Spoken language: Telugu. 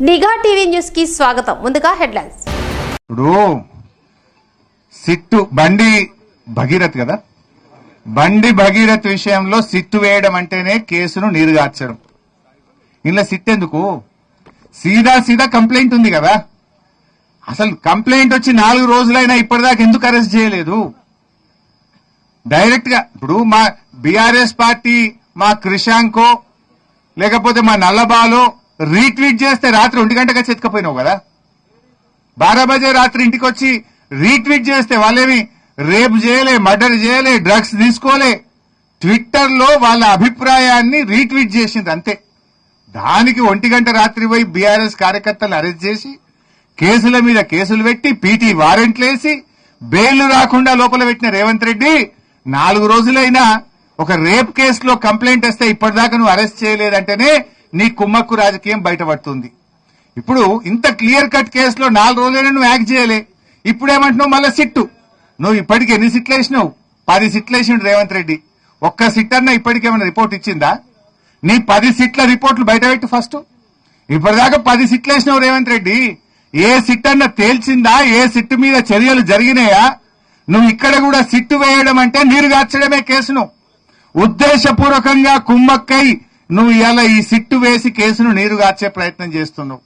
నిఘా టీవీ న్యూస్ కి స్వాగతం. ముందుగా హెడ్లైన్స్. ఇప్పుడు సిట్టు బండి భగీరథ్ కదా, బండి భగీరథ్ విషయంలో సిట్టు వేయడం అంటేనే కేసును నీరుగార్చడం. ఇలా సిట్ ఎందుకు? సీదా కంప్లైంట్ ఉంది కదా. అసలు కంప్లైంట్ వచ్చి 4 రోజులైనా ఇప్పటిదాకా ఎందుకు అరెస్ట్ చేయలేదు? డైరెక్ట్ గా ఇప్పుడు మా బీఆర్ఎస్ పార్టీ మా క్రిషాంకో లేకపోతే మా నల్లబాలో రీట్వీట్ చేస్తే రాత్రి 1 గంటగా చెత్తకపోయినావు కదా. 12 బజే రాత్రి ఇంటికి వచ్చి రీట్వీట్ చేస్తే వాళ్ళేమి రేప్ చేయలే, మర్డర్ చేయలే, డ్రగ్స్ తీసుకోలే. ట్విట్టర్ లో వాళ్ళ అభిప్రాయాన్ని రీట్వీట్ చేసింది అంతే. దానికి 1 గంట రాత్రి పోయి బీఆర్ఎస్ కార్యకర్తలు అరెస్ట్ చేసి కేసుల మీద కేసులు పెట్టి పీటీ వారెంట్లు వేసి బెయిల్ రాకుండా లోపల పెట్టిన రేవంత్ రెడ్డి 4 రోజులైనా ఒక రేప్ కేసులో కంప్లైంట్ వస్తే ఇప్పటిదాకా నువ్వు అరెస్ట్ చేయలేదంటేనే నీ కుమ్మక్కు రాజకీయం బయటపడుతుంది. ఇప్పుడు ఇంత క్లియర్ కట్ కేసులో 4 రోజులైనా నువ్వు యాక్ట్ చేయలే. ఇప్పుడేమంటున్నావు మళ్ళీ సిట్టు. నువ్వు ఇప్పటికి ఎన్ని సిట్లు వేసినావు? 10 సిట్లు వేసిండు రేవంత్ రెడ్డి. ఒక్క సిట్ అన్నా ఇప్పటికేమైనా రిపోర్ట్ ఇచ్చిందా? నీ 10 సిట్ల రిపోర్ట్లు బయట పెట్టు ఫస్ట్. ఇప్పటిదాకా 10 సిట్లు వేసినావు రేవంత్ రెడ్డి. ఏ సిట్ అన్నా తేల్చిందా? ఏ సిట్టు మీద చర్యలు జరిగినాయా? నువ్వు ఇక్కడ కూడా సిట్టు వేయడం అంటే నీరుగార్చడమే కేసును. ఉద్దేశపూర్వకంగా కుమ్మక్కై నువ్వు ఇలా ఈ సిట్టు వేసి కేసును నీరుగార్చే ప్రయత్నం చేస్తున్నావు.